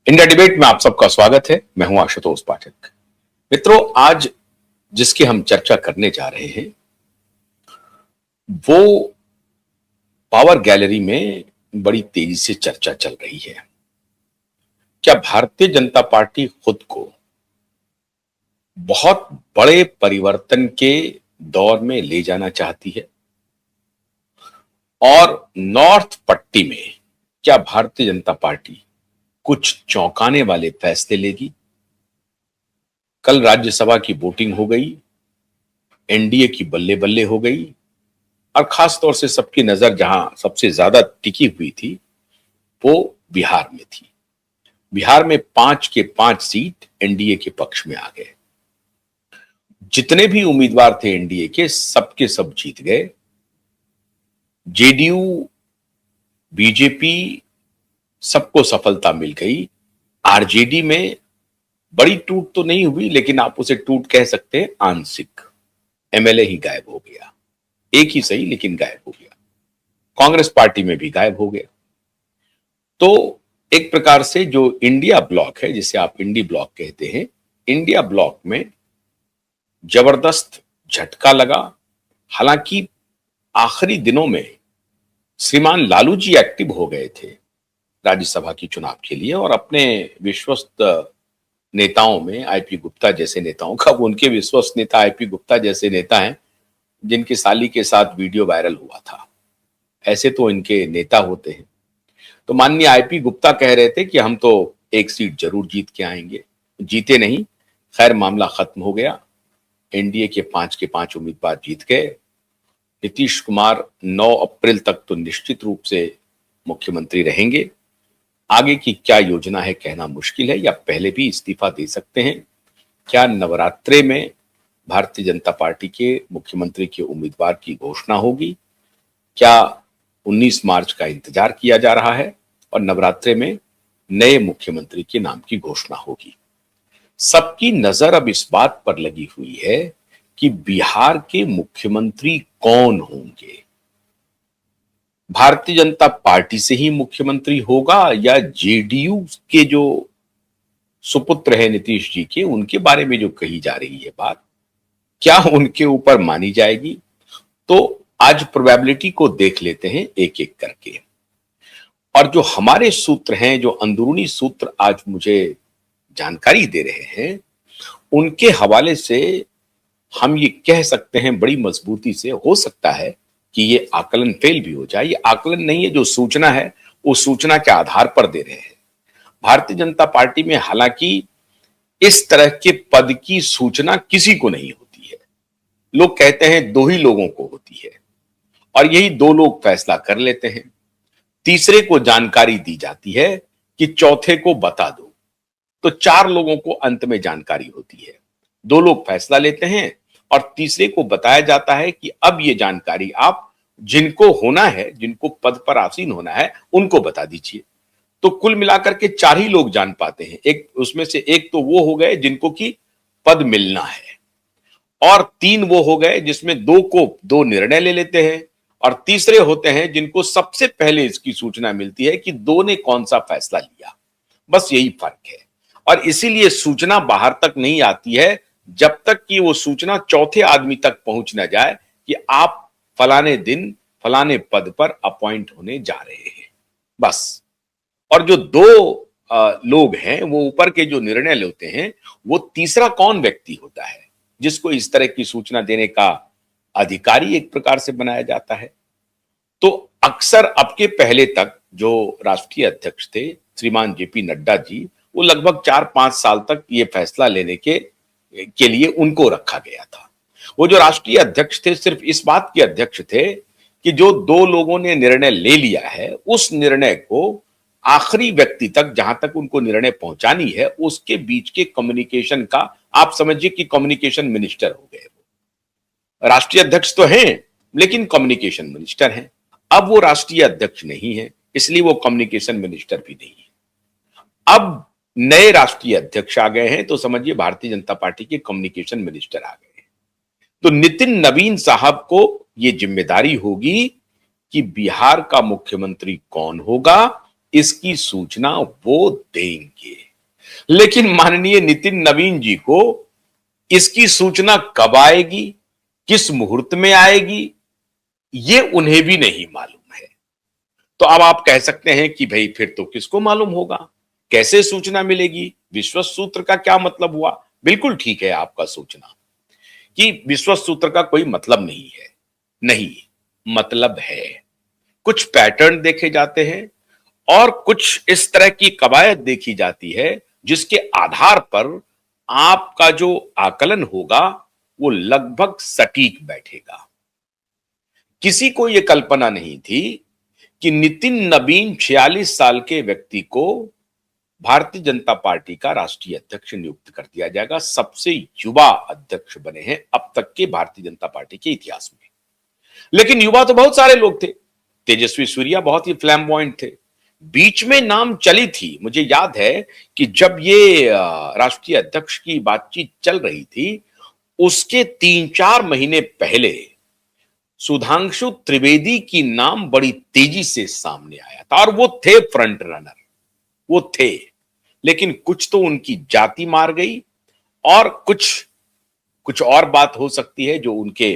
India debate में आप सबका स्वागत है। मैं हूं आशुतोष पाठक। मित्रों, आज जिसकी हम चर्चा करने जा रहे हैं वो पावर गैलरी में बड़ी तेजी से चर्चा चल रही है। क्या भारतीय जनता पार्टी खुद को बहुत बड़े परिवर्तन के दौर में ले जाना चाहती है? और नॉर्थ पट्टी में क्या भारतीय जनता पार्टी कुछ चौंकाने वाले फैसले लेगी? कल राज्यसभा की वोटिंग हो गई, एनडीए की बल्ले बल्ले हो गई और खास तौर से सबकी नजर जहां सबसे ज्यादा टिकी हुई थी वो बिहार में थी। बिहार में 5 के 5 सीट एनडीए के पक्ष में आ गए। जितने भी उम्मीदवार थे एनडीए के सब जीत गए। जेडीयू, बीजेपी सबको सफलता मिल गई। आरजेडी में बड़ी टूट तो नहीं हुई, लेकिन आप उसे टूट कह सकते हैं आंशिक। एमएलए ही गायब हो गया, एक ही सही लेकिन गायब हो गया। कांग्रेस पार्टी में भी गायब हो गया। तो एक प्रकार से जो इंडिया ब्लॉक है, जिसे आप इंडी ब्लॉक कहते हैं, इंडिया ब्लॉक में जबरदस्त झटका लगा। हालांकि आखिरी दिनों में श्रीमान लालू जी एक्टिव हो गए थे राज्यसभा की चुनाव के लिए और अपने विश्वस्त नेताओं में आईपी गुप्ता जैसे नेताओं का, वो उनके विश्वस्त नेता आईपी गुप्ता जैसे नेता हैं जिनकी साली के साथ वीडियो वायरल हुआ था। ऐसे तो इनके नेता होते हैं। तो माननीय आईपी गुप्ता कह रहे थे कि हम तो एक सीट जरूर जीत के आएंगे। जीते नहीं, खैर मामला खत्म हो गया। एनडीए के 5 के 5 उम्मीदवार जीत गए। नीतीश कुमार 9 अप्रैल तक तो निश्चित रूप से मुख्यमंत्री रहेंगे। आगे की क्या योजना है कहना मुश्किल है, या पहले भी इस्तीफा दे सकते हैं। क्या नवरात्रे में भारतीय जनता पार्टी के मुख्यमंत्री के उम्मीदवार की घोषणा होगी? क्या 19 मार्च का इंतजार किया जा रहा है और नवरात्रे में नए मुख्यमंत्री के नाम की घोषणा होगी? सबकी नजर अब इस बात पर लगी हुई है कि बिहार के मुख्यमंत्री कौन होंगे। भारतीय जनता पार्टी से ही मुख्यमंत्री होगा या जेडीयू के जो सुपुत्र है नीतीश जी के, उनके बारे में जो कही जा रही है बात, क्या उनके ऊपर मानी जाएगी? तो आज प्रोबेबिलिटी को देख लेते हैं एक एक करके। और जो हमारे सूत्र हैं, जो अंदरूनी सूत्र आज मुझे जानकारी दे रहे हैं, उनके हवाले से हम ये कह सकते हैं बड़ी मजबूती से, हो सकता है कि ये आकलन फेल भी हो जाए। ये आकलन नहीं है, जो सूचना है उस सूचना के आधार पर दे रहे हैं। भारतीय जनता पार्टी में हालांकि इस तरह के पद की सूचना किसी को नहीं होती है। लोग कहते हैं 2 ही लोगों को होती है और यही 2 लोग फैसला कर लेते हैं। तीसरे को जानकारी दी जाती है कि चौथे को बता दो, तो 4 लोगों को अंत में जानकारी होती है। 2 लोग फैसला लेते हैं और तीसरे को बताया जाता है कि अब ये जानकारी आप जिनको होना है, जिनको पद पर आसीन होना है, उनको बता दीजिए। तो कुल मिलाकर के 4 ही लोग जान पाते हैं। एक उसमें से एक तो वो हो गए जिनको कि पद मिलना है, और 3 वो हो गए जिसमें 2 को 2 निर्णय ले लेते हैं, और तीसरे होते हैं जिनको सबसे पहले इसकी सूचना मिलती है कि 2 ने कौन सा फैसला लिया। बस यही फर्क है। और इसीलिए सूचना बाहर तक नहीं आती है जब तक कि वो सूचना चौथे आदमी तक पहुंच ना जाए कि आप फलाने दिन फलाने पद पर अपॉइंट होने जा रहे हैं, बस। और जो 2 लोग हैं, वो ऊपर के जो निर्णय लेते हैं, वो तीसरा कौन व्यक्ति होता है जिसको इस तरह की सूचना देने का अधिकारी एक प्रकार से बनाया जाता है। तो अक्सर अब के पहले तक जो राष्ट्रीय अध्यक्ष थे श्रीमान जेपी नड्डा जी, वो लगभग 4-5 साल तक ये फैसला लेने के लिए उनको रखा गया था। वो जो राष्ट्रीय अध्यक्ष थे सिर्फ इस बात के अध्यक्ष थे कि जो 2 लोगों ने निर्णय ले लिया है, उस निर्णय को आखिरी व्यक्ति तक, जहां तक उनको निर्णय पहुंचानी है, उसके बीच के कम्युनिकेशन का, आप समझिए कि कम्युनिकेशन मिनिस्टर हो गए। राष्ट्रीय अध्यक्ष तो हैं लेकिन कम्युनिकेशन मिनिस्टर हैं। अब वो राष्ट्रीय अध्यक्ष नहीं है, इसलिए वो कम्युनिकेशन मिनिस्टर भी नहीं है। अब नए राष्ट्रीय अध्यक्ष आ गए हैं, तो समझिए भारतीय जनता पार्टी के कम्युनिकेशन मिनिस्टर आ गए हैं। तो नितिन नवीन साहब को यह जिम्मेदारी होगी कि बिहार का मुख्यमंत्री कौन होगा इसकी सूचना वो देंगे। लेकिन माननीय नितिन नवीन जी को इसकी सूचना कब आएगी, किस मुहूर्त में आएगी, ये उन्हें भी नहीं मालूम है। तो अब आप कह सकते हैं कि भाई फिर तो किसको मालूम होगा, कैसे सूचना मिलेगी, विश्वस्त सूत्र का क्या मतलब हुआ? बिल्कुल ठीक है आपका सोचना कि विश्वस्त सूत्र का कोई मतलब नहीं है। नहीं, मतलब है। कुछ पैटर्न देखे जाते हैं और कुछ इस तरह की कवायद देखी जाती है जिसके आधार पर आपका जो आकलन होगा वो लगभग सटीक बैठेगा। किसी को यह कल्पना नहीं थी कि नितिन नवीन 46 साल के व्यक्ति को भारतीय जनता पार्टी का राष्ट्रीय अध्यक्ष नियुक्त कर दिया जाएगा। सबसे युवा अध्यक्ष बने हैं अब तक के भारतीय जनता पार्टी के इतिहास में। लेकिन युवा तो बहुत सारे लोग थे। तेजस्वी सूर्या बहुत ही फ्लैम्बॉयंट थे। बीच में नाम चली थी, मुझे याद है कि जब ये राष्ट्रीय अध्यक्ष की बातचीत चल रही थी उसके 3-4 महीने पहले सुधांशु त्रिवेदी की नाम बड़ी तेजी से सामने आया था और वो थे फ्रंट रनर, वो थे। लेकिन कुछ तो उनकी जाति मार गई और कुछ और बात हो सकती है जो उनके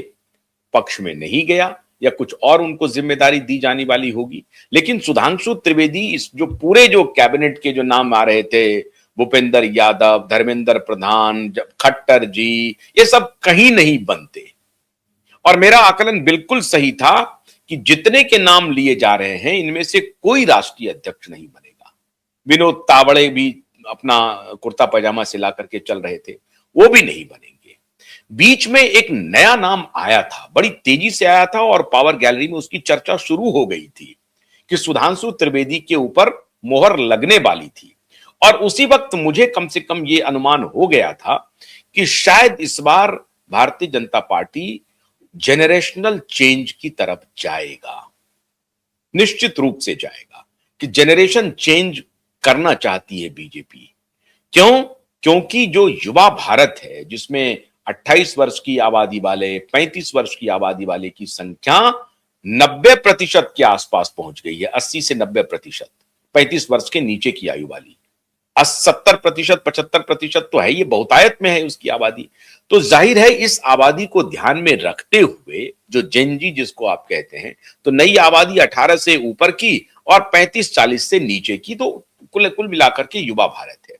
पक्ष में नहीं गया या कुछ और उनको जिम्मेदारी दी जाने वाली होगी। लेकिन सुधांशु त्रिवेदी इस जो पूरे जो कैबिनेट के जो नाम आ रहे थे, भूपेंद्र यादव, धर्मेंद्र प्रधान, खट्टर जी, ये सब कहीं नहीं बनते। और मेरा आकलन बिल्कुल सही था कि जितने के नाम लिए जा रहे हैं इनमें से कोई राष्ट्रीय अध्यक्ष नहीं बनेगा। विनोद तावड़े भी अपना कुर्ता पैजामा सिला करके चल रहे थे, वो भी नहीं बनेंगे। बीच में एक नया नाम आया था, बड़ी तेजी से आया था और पावर गैलरी में उसकी चर्चा शुरू हो गई थी कि सुधांशु त्रिवेदी के ऊपर मोहर लगने वाली थी। और उसी वक्त मुझे कम से कम यह अनुमान हो गया था कि शायद इस बार Bharatiya Janata party generational change की तरफ जाएगा, निश्चित रूप से जाएगा कि जेनरेशन चेंज करना चाहती है बीजेपी। क्यों? क्योंकि जो युवा भारत है जिसमें 28 वर्ष की आबादी वाले, 35 वर्ष की आबादी वाले की संख्या 90% के आसपास पहुंच गई है। 80 से 90%, 35 वर्ष के नीचे की आयु वाली 70%, 75% तो है, ये बहुतायत में है उसकी आबादी। तो जाहिर है इस आबादी को ध्यान में रखते हुए जो जेनजी जिसको आप कहते हैं, तो नई आबादी 18 से ऊपर की और 35-40 से नीचे की, तो कुल मिलाकर के युवा भारत है।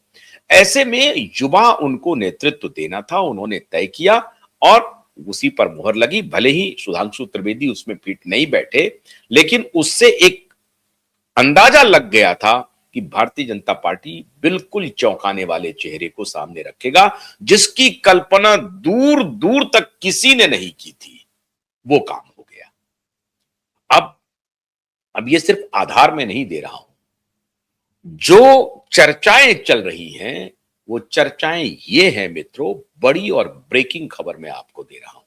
ऐसे में युवा उनको नेतृत्व देना था, उन्होंने तय किया और उसी पर मुहर लगी। भले ही सुधांशु त्रिवेदी उसमें फिट नहीं बैठे, लेकिन उससे एक अंदाजा लग गया था कि भारतीय जनता पार्टी बिल्कुल चौंकाने वाले चेहरे को सामने रखेगा, जिसकी कल्पना दूर दूर तक किसी ने नहीं की थी। वो काम हो गया। अब ये सिर्फ आधार में नहीं दे रहा हूं, जो चर्चाएं चल रही हैं वो चर्चाएं ये हैं मित्रों, बड़ी और ब्रेकिंग खबर मैं आपको दे रहा हूं।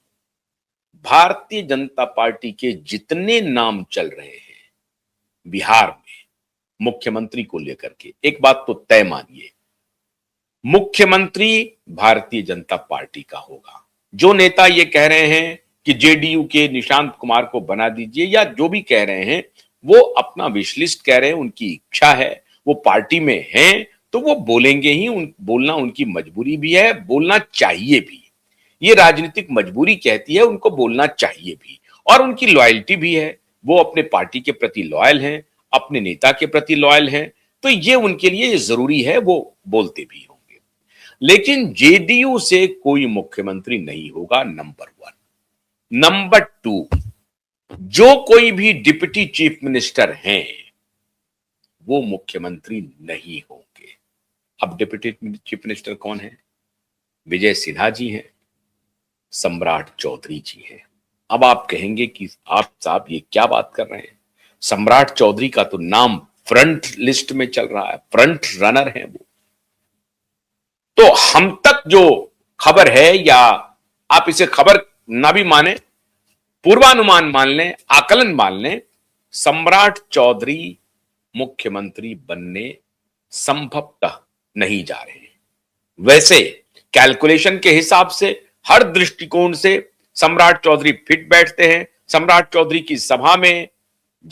भारतीय जनता पार्टी के जितने नाम चल रहे हैं बिहार में मुख्यमंत्री को लेकर के, एक बात तो तय मानिए, मुख्यमंत्री भारतीय जनता पार्टी का होगा। जो नेता ये कह रहे हैं कि जेडीयू के निशांत कुमार को बना दीजिए या जो भी कह रहे हैं, वो अपना विश लिस्ट कह रहे हैं, उनकी इच्छा है, वो पार्टी में हैं तो वो बोलेंगे ही। बोलना उनकी मजबूरी भी है, बोलना चाहिए भी। ये राजनीतिक मजबूरी कहती है, उनको बोलना चाहिए भी और उनकी लॉयल्टी भी है। वो अपने पार्टी के प्रति लॉयल हैं, अपने नेता के प्रति लॉयल हैं, तो ये उनके लिए ये जरूरी है, वो बोलते भी होंगे। लेकिन जेडीयू से कोई मुख्यमंत्री नहीं होगा, नंबर 1। नंबर 2, जो कोई भी डिप्टी चीफ मिनिस्टर हैं वो मुख्यमंत्री नहीं होंगे। अब डिप्टी चीफ मिनिस्टर कौन है? विजय सिन्हा जी हैं, सम्राट चौधरी जी हैं। अब आप कहेंगे कि आप साहब ये क्या बात कर रहे हैं, सम्राट चौधरी का तो नाम फ्रंट लिस्ट में चल रहा है, फ्रंट रनर है वो। तो हम तक जो खबर है, या आप इसे खबर ना भी माने, पूर्वानुमान मान लें, आकलन मान लें, सम्राट चौधरी मुख्यमंत्री बनने संभवतः नहीं जा रहे हैं। वैसे कैलकुलेशन के हिसाब से, हर दृष्टिकोण से सम्राट चौधरी फिट बैठते हैं। सम्राट चौधरी की सभा में